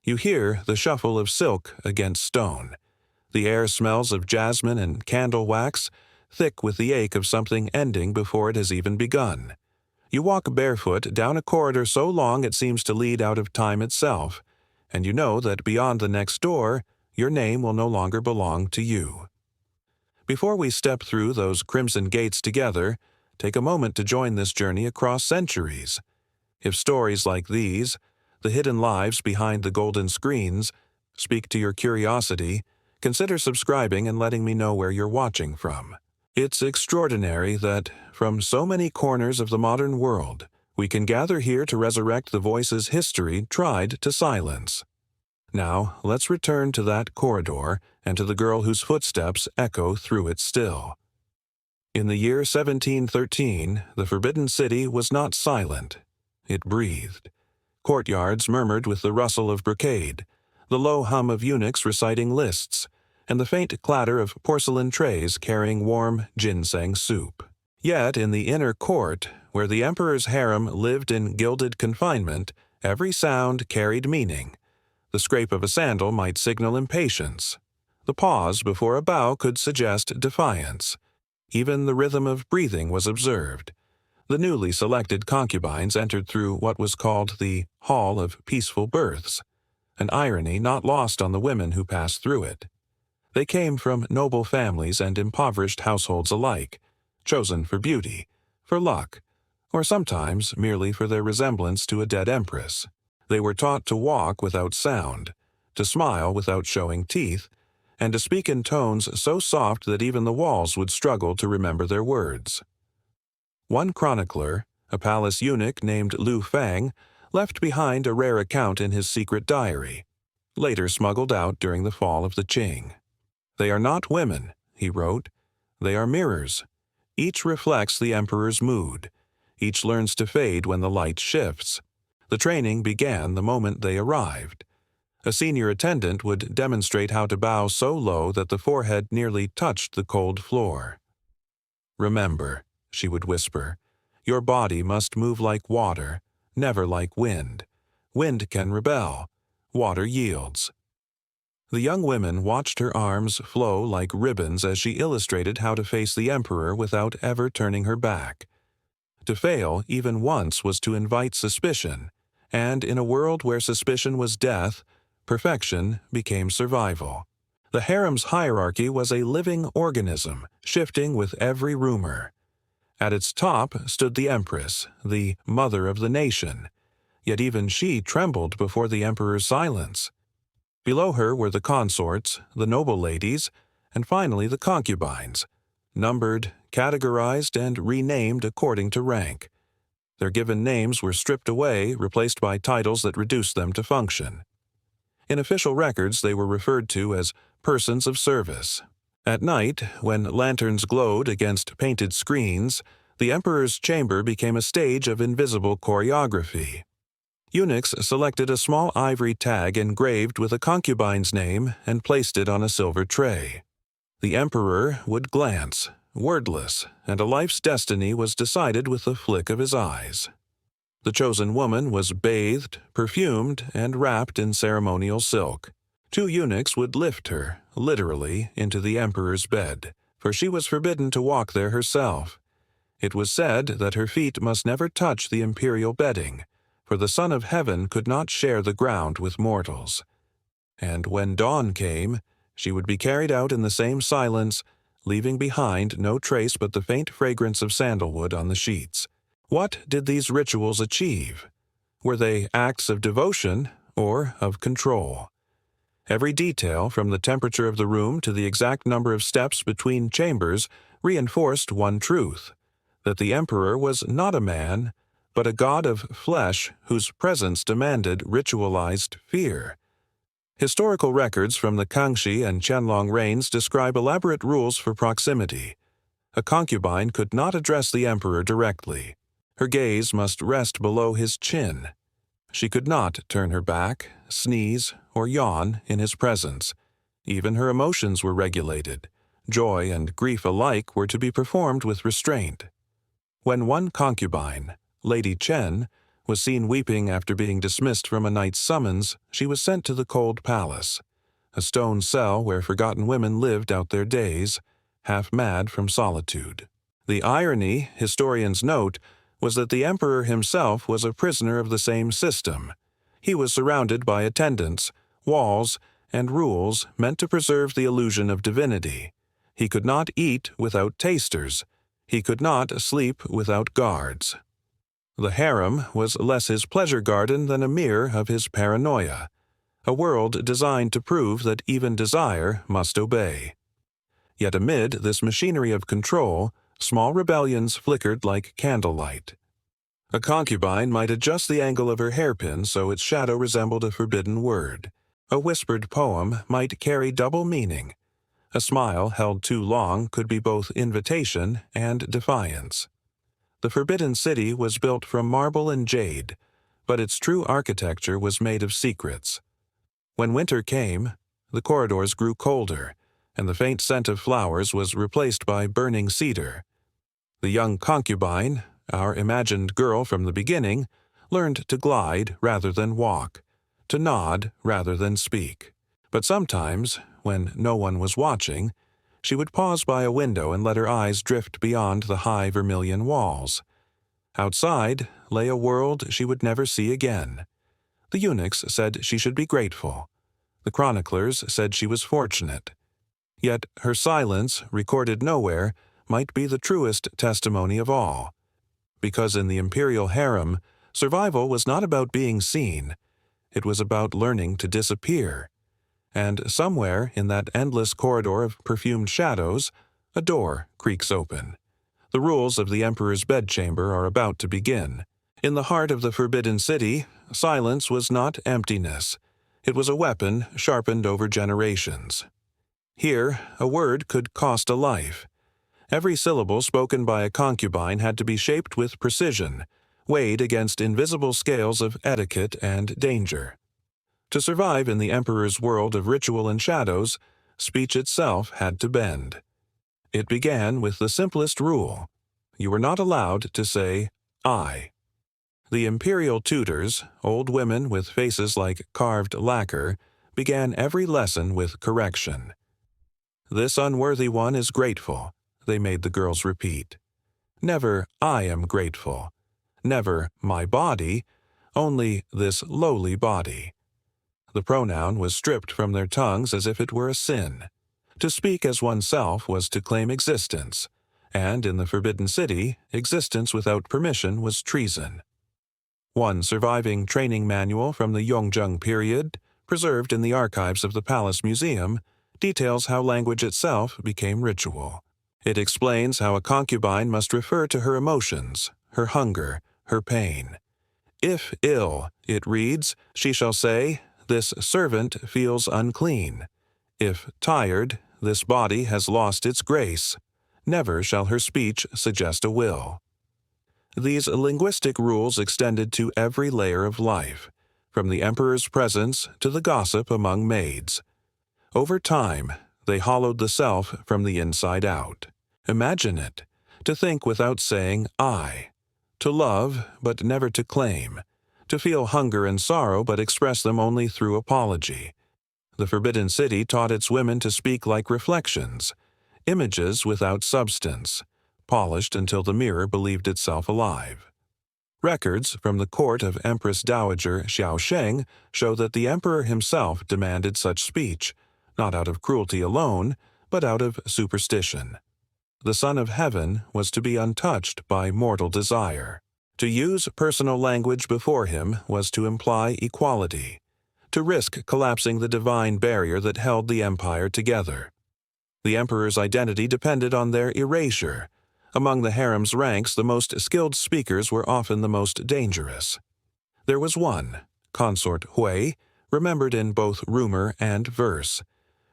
You hear the shuffle of silk against stone. The air smells of jasmine and candle wax, thick with the ache of something ending before it has even begun. You walk barefoot down a corridor so long it seems to lead out of time itself, and you know that beyond the next door, your name will no longer belong to you. Before we step through those crimson gates together, take a moment to join this journey across centuries. If stories like these, the hidden lives behind the golden screens, speak to your curiosity, consider subscribing and letting me know where you're watching from. It's extraordinary that, from so many corners of the modern world, we can gather here to resurrect the voices history tried to silence. Now, let's return to that corridor and to the girl whose footsteps echo through it still. In the year 1713, the Forbidden City was not silent. It breathed. Courtyards murmured with the rustle of brocade, the low hum of eunuchs reciting lists, and the faint clatter of porcelain trays carrying warm ginseng soup. Yet in the inner court, where the emperor's harem lived in gilded confinement, every sound carried meaning. The scrape of a sandal might signal impatience. The pause before a bow could suggest defiance. Even the rhythm of breathing was observed. The newly selected concubines entered through what was called the Hall of Peaceful Births, an irony not lost on the women who passed through it. They came from noble families and impoverished households alike, chosen for beauty, for luck, or sometimes merely for their resemblance to a dead empress. They were taught to walk without sound, to smile without showing teeth, and to speak in tones so soft that even the walls would struggle to remember their words. One chronicler, a palace eunuch named Lu Fang, left behind a rare account in his secret diary, later smuggled out during the fall of the Qing. "They are not women," he wrote. "They are mirrors. Each reflects the emperor's mood. Each learns to fade when the light shifts. The training began the moment they arrived. A senior attendant would demonstrate how to bow so low that the forehead nearly touched the cold floor. Remember," she would whisper, "your body must move like water, never like wind. Wind can rebel. Water yields." The young women watched her arms flow like ribbons as she illustrated how to face the emperor without ever turning her back. To fail even once was to invite suspicion, and in a world where suspicion was death, perfection became survival. The harem's hierarchy was a living organism, shifting with every rumor. At its top stood the empress, the mother of the nation, yet even she trembled before the emperor's silence. Below her were the consorts, the noble ladies, and finally the concubines, numbered, categorized, and renamed according to rank. Their given names were stripped away, replaced by titles that reduced them to function. In official records, they were referred to as persons of service. At night, when lanterns glowed against painted screens, the emperor's chamber became a stage of invisible choreography. Eunuchs selected a small ivory tag engraved with a concubine's name and placed it on a silver tray. The emperor would glance, wordless, and a life's destiny was decided with the flick of his eyes. The chosen woman was bathed, perfumed, and wrapped in ceremonial silk. Two eunuchs would lift her, literally, into the emperor's bed, for she was forbidden to walk there herself. It was said that her feet must never touch the imperial bedding, for the Son of Heaven could not share the ground with mortals. And when dawn came, she would be carried out in the same silence, leaving behind no trace but the faint fragrance of sandalwood on the sheets. What did these rituals achieve? Were they acts of devotion or of control? Every detail, from the temperature of the room to the exact number of steps between chambers, reinforced one truth, that the emperor was not a man, but a god of flesh whose presence demanded ritualized fear. Historical records from the Kangxi and Qianlong reigns describe elaborate rules for proximity. A concubine could not address the emperor directly. Her gaze must rest below his chin. She could not turn her back, sneeze, or yawn in his presence. Even her emotions were regulated. Joy and grief alike were to be performed with restraint. When one concubine, Lady Chen, was seen weeping after being dismissed from a knight's summons, she was sent to the cold palace, a stone cell where forgotten women lived out their days, half mad from solitude. The irony, historians note, was that the emperor himself was a prisoner of the same system. He was surrounded by attendants, walls, and rules meant to preserve the illusion of divinity. He could not eat without tasters. He could not sleep without guards. The harem was less his pleasure garden than a mirror of his paranoia, a world designed to prove that even desire must obey. Yet amid this machinery of control, small rebellions flickered like candlelight. A concubine might adjust the angle of her hairpin so its shadow resembled a forbidden word. A whispered poem might carry double meaning. A smile held too long could be both invitation and defiance. The Forbidden City was built from marble and jade, but its true architecture was made of secrets. When winter came, the corridors grew colder, and the faint scent of flowers was replaced by burning cedar. The young concubine, our imagined girl from the beginning, learned to glide rather than walk, to nod rather than speak. But sometimes, when no one was watching, she would pause by a window and let her eyes drift beyond the high vermilion walls. Outside lay a world she would never see again. The eunuchs said she should be grateful. The chroniclers said she was fortunate. Yet her silence, recorded nowhere, might be the truest testimony of all. Because in the imperial harem, survival was not about being seen. It was about learning to disappear. And somewhere in that endless corridor of perfumed shadows, a door creaks open. The rules of the emperor's bedchamber are about to begin. In the heart of the Forbidden City, silence was not emptiness. It was a weapon sharpened over generations. Here, a word could cost a life. Every syllable spoken by a concubine had to be shaped with precision, weighed against invisible scales of etiquette and danger. To survive in the emperor's world of ritual and shadows, speech itself had to bend. It began with the simplest rule. You were not allowed to say, I. The imperial tutors, old women with faces like carved lacquer, began every lesson with correction. This unworthy one is grateful, they made the girls repeat. Never, I am grateful. Never, my body, only this lowly body. The pronoun was stripped from their tongues as if it were a sin. To speak as oneself was to claim existence, and in the Forbidden City, existence without permission was treason. One surviving training manual from the Yongjung period, preserved in the archives of the Palace Museum, details how language itself became ritual. It explains how a concubine must refer to her emotions, her hunger, her pain. If ill, it reads, she shall say, this servant feels unclean. If tired, this body has lost its grace. Never shall her speech suggest a will. These linguistic rules extended to every layer of life, from the emperor's presence to the gossip among maids. Over time, they hollowed the self from the inside out. Imagine it, to think without saying I, to love but never to claim, to feel hunger and sorrow but express them only through apology. The Forbidden City taught its women to speak like reflections, images without substance, polished until the mirror believed itself alive. Records from the court of Empress Dowager Xiaosheng show that the emperor himself demanded such speech, not out of cruelty alone, but out of superstition. The Son of Heaven was to be untouched by mortal desire. To use personal language before him was to imply equality, to risk collapsing the divine barrier that held the empire together. The emperor's identity depended on their erasure. Among the harem's ranks, the most skilled speakers were often the most dangerous. There was one, Consort Hui, remembered in both rumor and verse.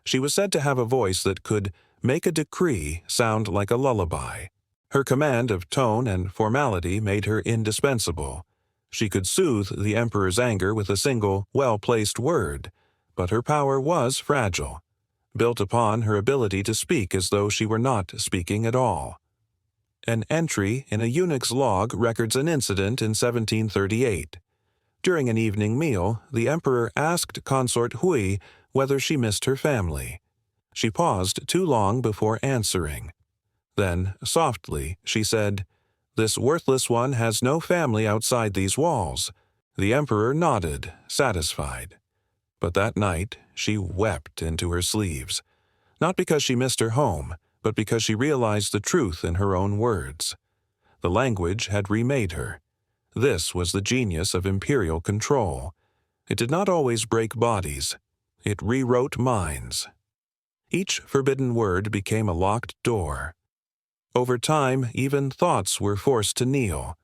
She was said to have a voice that could make a decree sound like a lullaby. Her command of tone and formality made her indispensable. She could soothe the emperor's anger with a single, well-placed word, but her power was fragile, built upon her ability to speak as though she were not speaking at all. An entry in a eunuch's log records an incident in 1738. During an evening meal, the emperor asked consort Hui whether she missed her family. She paused too long before answering. Then, softly, she said, "This worthless one has no family outside these walls." The emperor nodded, satisfied. But that night, she wept into her sleeves, not because she missed her home, but because she realized the truth in her own words. The language had remade her. This was the genius of imperial control. It did not always break bodies. It rewrote minds. Each forbidden word became a locked door. Over time, even thoughts were forced to kneel.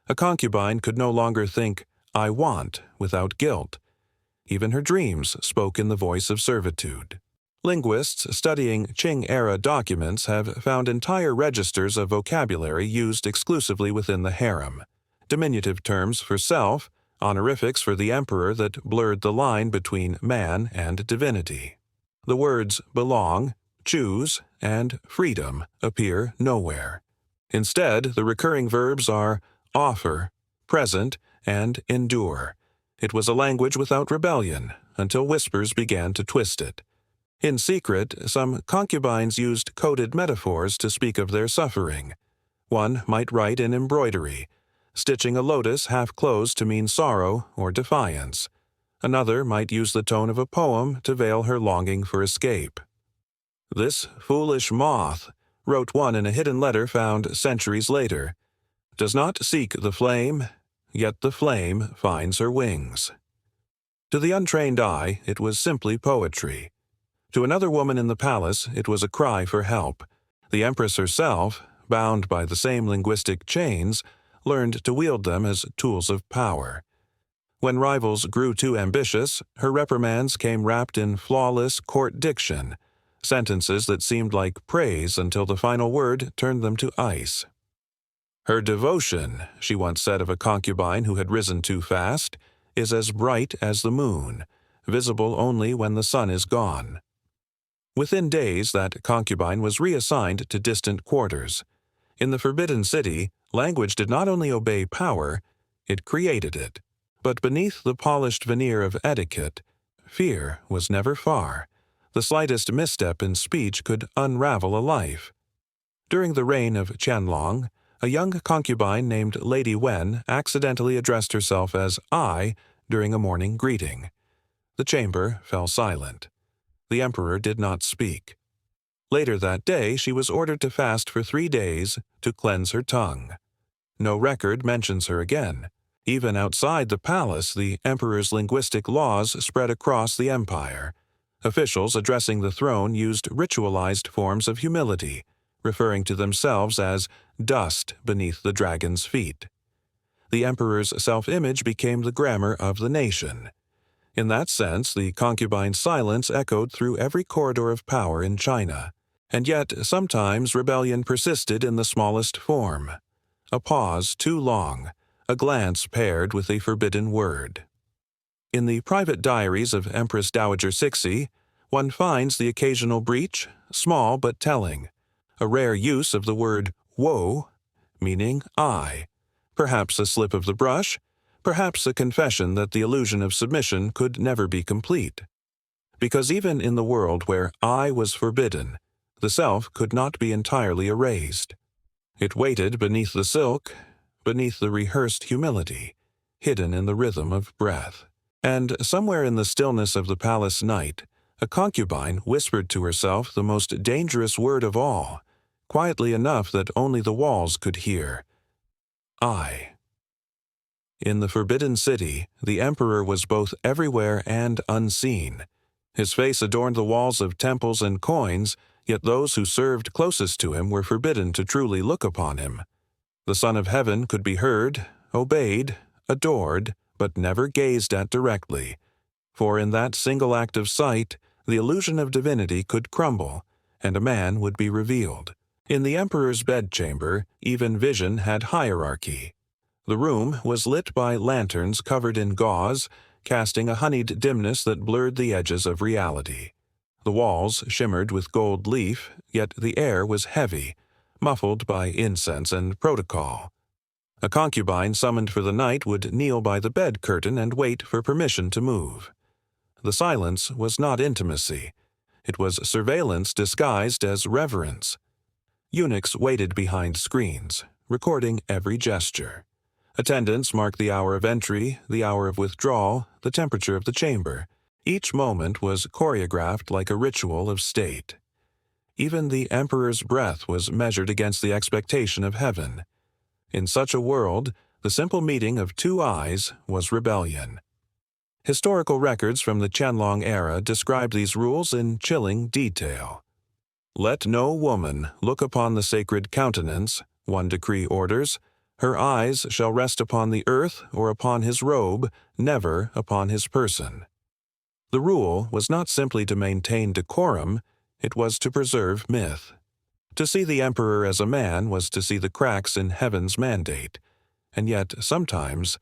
A concubine could no longer think, "I want," without guilt. Even her dreams spoke in the voice of servitude. Linguists studying Qing-era documents have found entire registers of vocabulary used exclusively within the harem. Diminutive terms for self, honorifics for the emperor that blurred the line between man and divinity. The words belong, choose, and freedom appear nowhere. Instead, the recurring verbs are offer, present, and endure. It was a language without rebellion, until whispers began to twist it. In secret, some concubines used coded metaphors to speak of their suffering. One might write in embroidery, stitching a lotus half closed to mean sorrow or defiance. Another might use the tone of a poem to veil her longing for escape. "This foolish moth," wrote one in a hidden letter found centuries later, "does not seek the flame, yet the flame finds her wings." To the untrained eye, it was simply poetry. To another woman in the palace, it was a cry for help. The empress herself, bound by the same linguistic chains, learned to wield them as tools of power. When rivals grew too ambitious, her reprimands came wrapped in flawless court diction, sentences that seemed like praise until the final word turned them to ice. "Her devotion," she once said of a concubine who had risen too fast, "is as bright as the moon, visible only when the sun is gone." Within days, that concubine was reassigned to distant quarters. In the Forbidden City, language did not only obey power, it created it. But beneath the polished veneer of etiquette, fear was never far. The slightest misstep in speech could unravel a life. During the reign of Qianlong, a young concubine named Lady Wen accidentally addressed herself as "I" during a morning greeting. The chamber fell silent. The emperor did not speak. Later that day, she was ordered to fast for 3 days to cleanse her tongue. No record mentions her again. Even outside the palace, the emperor's linguistic laws spread across the empire. Officials addressing the throne used ritualized forms of humility, referring to themselves as dust beneath the dragon's feet. The emperor's self-image became the grammar of the nation. In that sense, the concubine's silence echoed through every corridor of power in China. And yet, sometimes rebellion persisted in the smallest form. A pause too long, a glance paired with a forbidden word. In the private diaries of Empress Dowager Cixi, one finds the occasional breach, small but telling, a rare use of the word "wo," meaning "I," perhaps a slip of the brush, perhaps a confession that the illusion of submission could never be complete. Because even in the world where "I" was forbidden, the self could not be entirely erased. It waited beneath the silk, beneath the rehearsed humility, hidden in the rhythm of breath. And somewhere in the stillness of the palace night, a concubine whispered to herself the most dangerous word of all, quietly enough that only the walls could hear: "I." In the Forbidden City, the emperor was both everywhere and unseen. His face adorned the walls of temples and coins, yet those who served closest to him were forbidden to truly look upon him. The Son of Heaven could be heard, obeyed, adored, but never gazed at directly. For in that single act of sight, the illusion of divinity could crumble, and a man would be revealed. In the emperor's bedchamber, even vision had hierarchy. The room was lit by lanterns covered in gauze, casting a honeyed dimness that blurred the edges of reality. The walls shimmered with gold leaf, yet the air was heavy, muffled by incense and protocol. A concubine summoned for the night would kneel by the bed curtain and wait for permission to move. The silence was not intimacy. It was surveillance disguised as reverence. Eunuchs waited behind screens, recording every gesture. Attendants marked the hour of entry, the hour of withdrawal, the temperature of the chamber. Each moment was choreographed like a ritual of state. Even the emperor's breath was measured against the expectation of heaven. In such a world, the simple meeting of two eyes was rebellion. Historical records from the Qianlong era describe these rules in chilling detail. "Let no woman look upon the sacred countenance," one decree orders. "Her eyes shall rest upon the earth or upon his robe, never upon his person." The rule was not simply to maintain decorum, it was to preserve myth. To see the emperor as a man was to see the cracks in heaven's mandate, and yet sometimes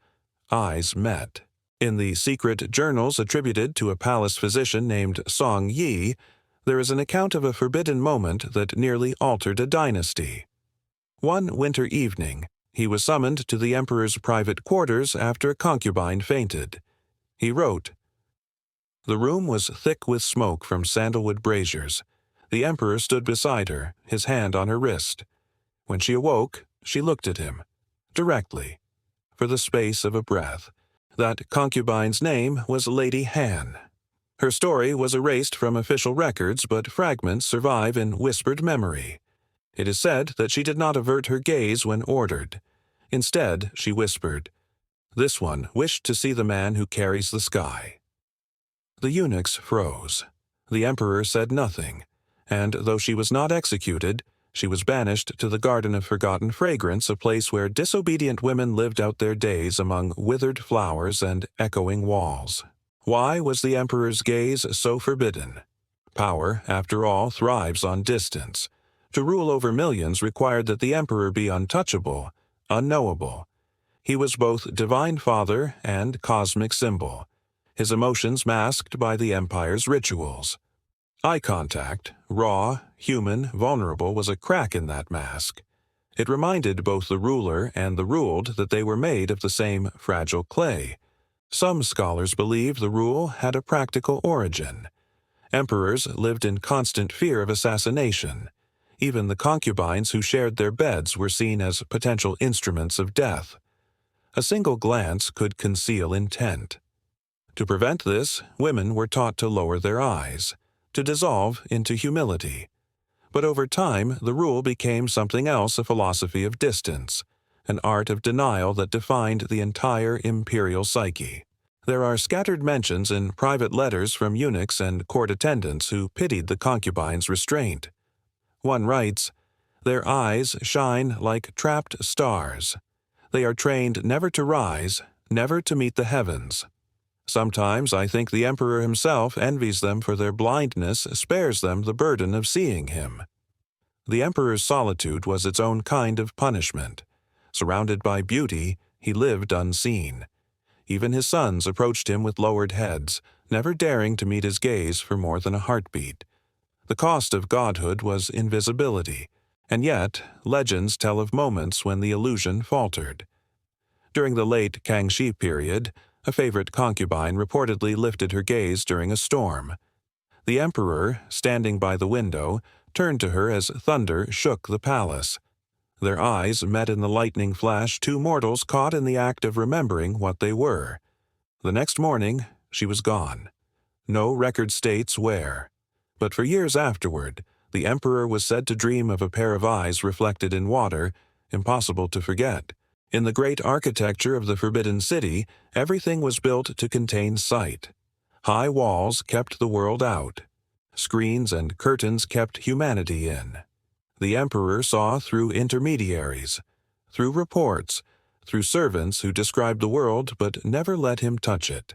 eyes met. In the secret journals attributed to a palace physician named Song Yi, there is an account of a forbidden moment that nearly altered a dynasty. One winter evening, he was summoned to the emperor's private quarters after a concubine fainted. He wrote, "The room was thick with smoke from sandalwood braziers. The emperor stood beside her, his hand on her wrist. When she awoke, she looked at him, directly, for the space of a breath. That concubine's name was Lady Han. Her story was erased from official records, but fragments survive in whispered memory. It is said that she did not avert her gaze when ordered. Instead, she whispered, 'This one wished to see the man who carries the sky.'" The eunuchs froze. The emperor said nothing, and though she was not executed, she was banished to the Garden of Forgotten Fragrance, a place where disobedient women lived out their days among withered flowers and echoing walls. Why was the emperor's gaze so forbidden? Power, after all, thrives on distance. To rule over millions required that the emperor be untouchable, unknowable. He was both divine father and cosmic symbol, his emotions masked by the empire's rituals. Eye contact, raw, human, vulnerable, was a crack in that mask. It reminded both the ruler and the ruled that they were made of the same fragile clay. Some scholars believe the rule had a practical origin. Emperors lived in constant fear of assassination. Even the concubines who shared their beds were seen as potential instruments of death. A single glance could conceal intent. To prevent this, women were taught to lower their eyes, to dissolve into humility. But over time, the rule became something else, a philosophy of distance, an art of denial that defined the entire imperial psyche. There are scattered mentions in private letters from eunuchs and court attendants who pitied the concubine's restraint. One writes, "Their eyes shine like trapped stars. They are trained never to rise, never to meet the heavens. Sometimes I think the emperor himself envies them for their blindness, spares them the burden of seeing him." The emperor's solitude was its own kind of punishment. Surrounded by beauty, he lived unseen. Even his sons approached him with lowered heads, never daring to meet his gaze for more than a heartbeat. The cost of godhood was invisibility, and yet legends tell of moments when the illusion faltered. During the late Kangxi period, a favorite concubine reportedly lifted her gaze during a storm. The emperor, standing by the window, turned to her as thunder shook the palace. Their eyes met in the lightning flash, two mortals caught in the act of remembering what they were. The next morning, she was gone. No record states where. But for years afterward, the emperor was said to dream of a pair of eyes reflected in water, impossible to forget. In the great architecture of the Forbidden City, everything was built to contain sight. High walls kept the world out. Screens and curtains kept humanity in. The emperor saw through intermediaries, through reports, through servants who described the world but never let him touch it.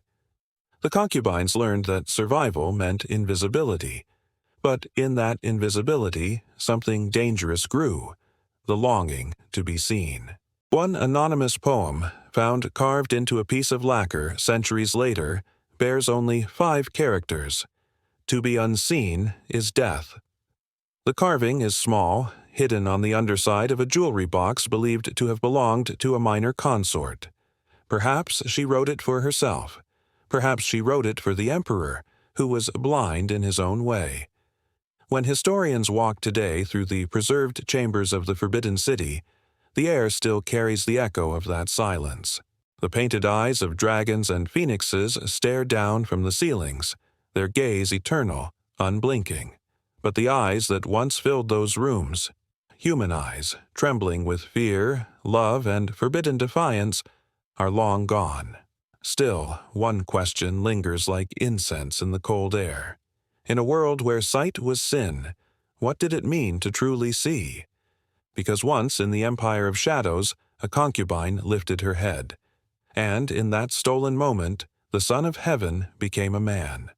The concubines learned that survival meant invisibility. But in that invisibility, something dangerous grew, the longing to be seen. One anonymous poem, found carved into a piece of lacquer centuries later, bears only 5 characters. To be unseen is death. The carving is small, hidden on the underside of a jewelry box believed to have belonged to a minor consort. Perhaps she wrote it for herself. Perhaps she wrote it for the emperor, who was blind in his own way. When historians walk today through the preserved chambers of the Forbidden City, the air still carries the echo of that silence. The painted eyes of dragons and phoenixes stare down from the ceilings, their gaze eternal, unblinking. But the eyes that once filled those rooms, human eyes, trembling with fear, love, and forbidden defiance, are long gone. Still, one question lingers like incense in the cold air. In a world where sight was sin, what did it mean to truly see? Because once in the empire of shadows, a concubine lifted her head. And in that stolen moment, the Son of Heaven became a man.